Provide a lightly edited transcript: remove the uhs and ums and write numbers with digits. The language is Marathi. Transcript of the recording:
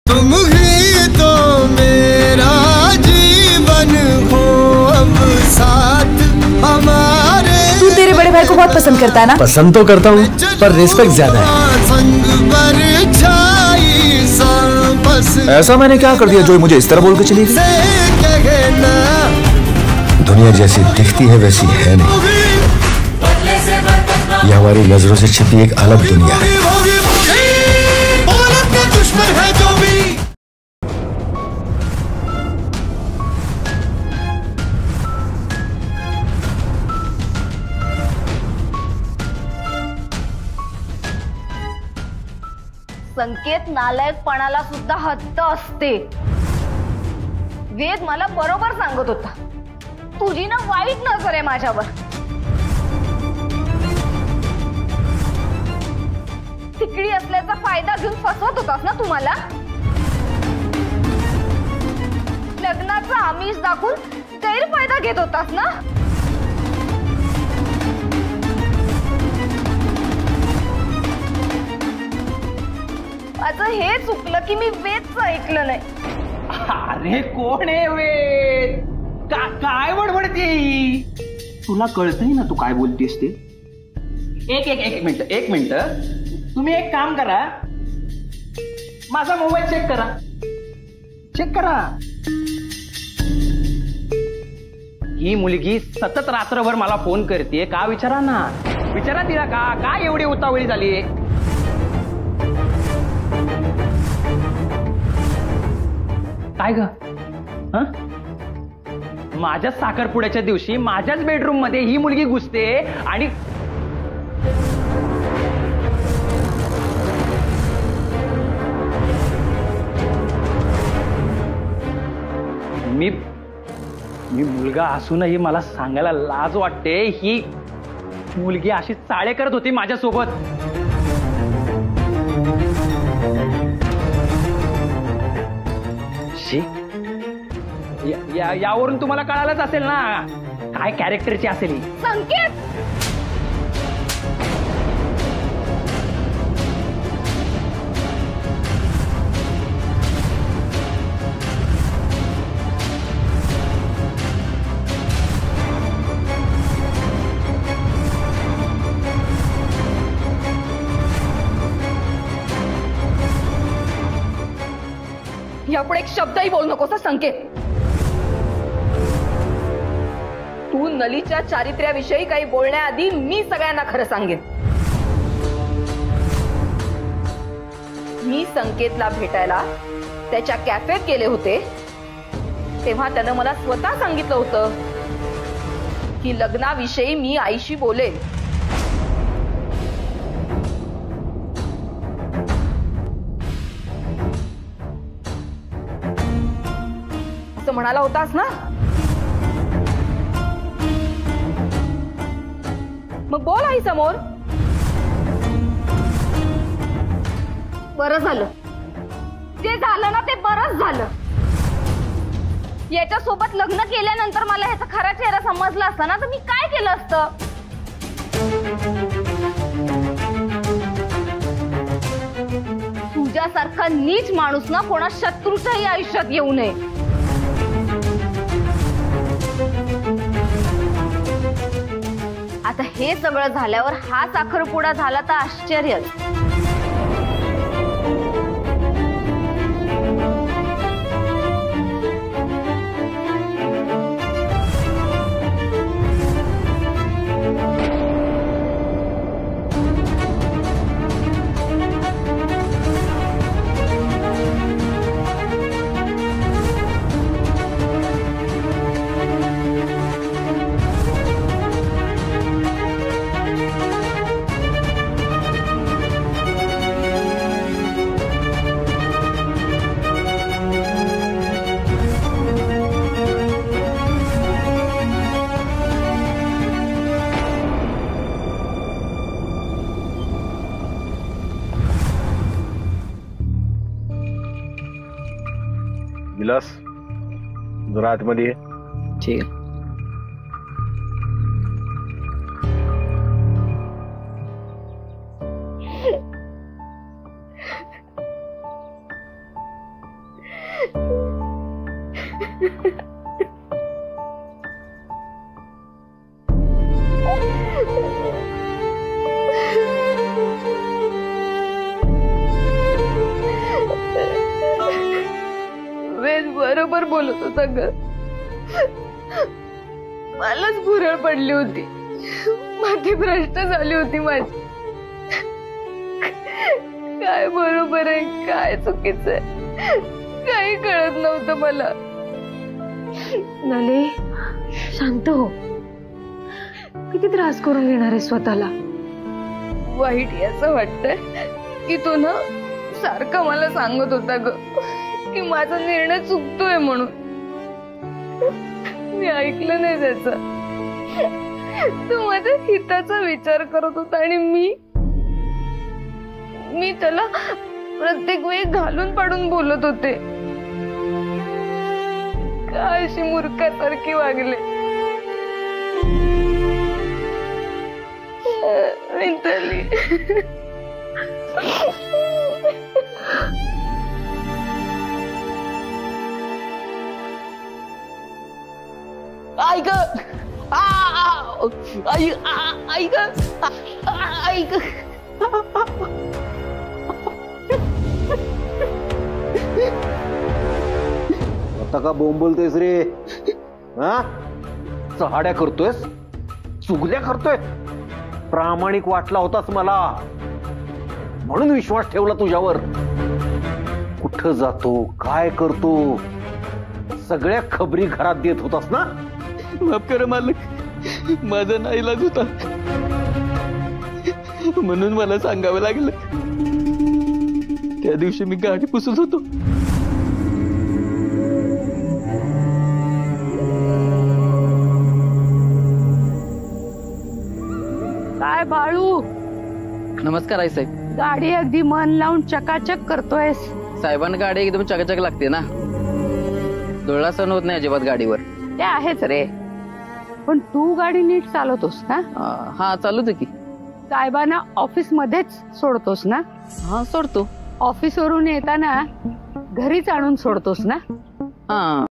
तुम ही तो मेरा जीवन हो, अब साथ हमारे। तू तेरे बड़े भाई को बहुत पसंद करता है ना? पसंद तो करता हूँ, पर रिस्पेक्ट ज्यादा है। संग परछाई सा बस ऐसा मैंने क्या कर दिया जो मुझे इस तरह बोल के चली गई? कहना दुनिया जैसी दिखती है वैसी है नहीं। यह हमारी नजरों से छिपी एक अलग दुनिया है। औरत का दुश्मन है जो भी। संकेत नालायकपणाला सुद्धा हद्द असते. वेद मला बरोबर सांगत होता. तुझी ना वाईट नजर आहे माझ्यावर. तिकडी असल्याचा फायदा घेऊन फसवत होतास ना तुम्हाला. लग्नाचा आमिष दाखवून गैरफायदा घेत होतास ना. आता हे चुकलं की मी वेदचं ऐकलं नाही. अरे कोण आहे वेद? काय बडबडते? तुला कळतंय ना तू काय बोलतेस ते? एक मिनिट तुम्ही एक काम करा, माझा मोबाईल चेक करा. ही मुलगी सतत रात्रभर मला फोन करते का? विचारा तिला का एवढी उतावळी झाली? काय ग? माझ्या साखरपुड्याच्या दिवशी माझ्याच बेडरूम मध्ये ही मुलगी घुसते आणि मी मुलगा असूनही मला सांगायला लाज वाटते. ही मुलगी अशी चाळे करत होती माझ्यासोबत. यावरून तुम्हाला कळालंच असेल ना काय कॅरेक्टरची असेल ही. संकेत, यापुढे एक शब्दही बोलू नकोस हं, संकेत. तू नलीच्या चारित्र्याविषयी काही बोलण्याआधी मी सगळ्यांना खरं सांगेन. मी संकेतला भेटायला त्याच्या कॅफेत गेले होते तेव्हा त्यानं मला स्वतः सांगितलं होतं की लग्नाविषयी मी आईशी बोलेन. असं म्हणाला होतास ना? मग बोल आई समोर. बरं झालं ते झालं ना, ते बरंच झालं. याच्यासोबत लग्न केल्यानंतर मला ह्याचा खरा चेहरा समजला असता ना तर मी काय केलं असतं. तुझ्यासारखा नीच माणूस ना कोणा शत्रूच्याही आयुष्यात येऊ नये. आता हे सगळं झाल्यावर हा साखरपुडा झाला तर आश्चर्यच. विलास जरा आतमध्ये. ठीक आहे. बोलत होता ग. मलाच भुरळ पडली होती, माती भ्रष्ट झाली होती माझी. काय बरोबर आहे काय चुकीचं आहे काही कळत नव्हतं मला. नले शांत हो, किती त्रास करून घेणार आहे स्वतःला. वाईट याचं वाटतंय की तो ना सारखा मला सांगत होता ग की माझा निर्णय चुकतोय म्हणून. मी ऐकलं नाही त्याचा. तो माझ्या हिताचा विचार करत होता आणि मी त्याला प्रत्येक वेळी घालून पाडून बोलत होते. का अशी मूर्खासारखी वागले. मिताली ऐक ऐक ऐक आता का बोंब बोलतोयस रे? हा, चहाड्या करतोयस, चुगल्या करतोय. प्रामाणिक वाटला होतास मला म्हणून विश्वास ठेवला तुझ्यावर. कुठं जातो काय करतो सगळ्या खबरी घरात देत होतास ना. माफ करा मालक, माझा नाईलाज होता म्हणून मला सांगावं लागलं. त्या दिवशी मी गाडी पुसत होतो. काय बाळू, नमस्कार आई साहेब. गाडी अगदी मन लावून चकाचक करतोयस. साहेबांना गाडी एकदम चकाचक लागते ना, डोळा सण होत नाही अजिबात गाडीवर. ते आहेच रे, पण तू गाडी नीट चालवतोस ना? हा चालूच की. साहेबांना ऑफिस मध्येच सोडतोस ना? हा सोडतो. ऑफिस वरून येताना घरीच आणून सोडतोस ना? हा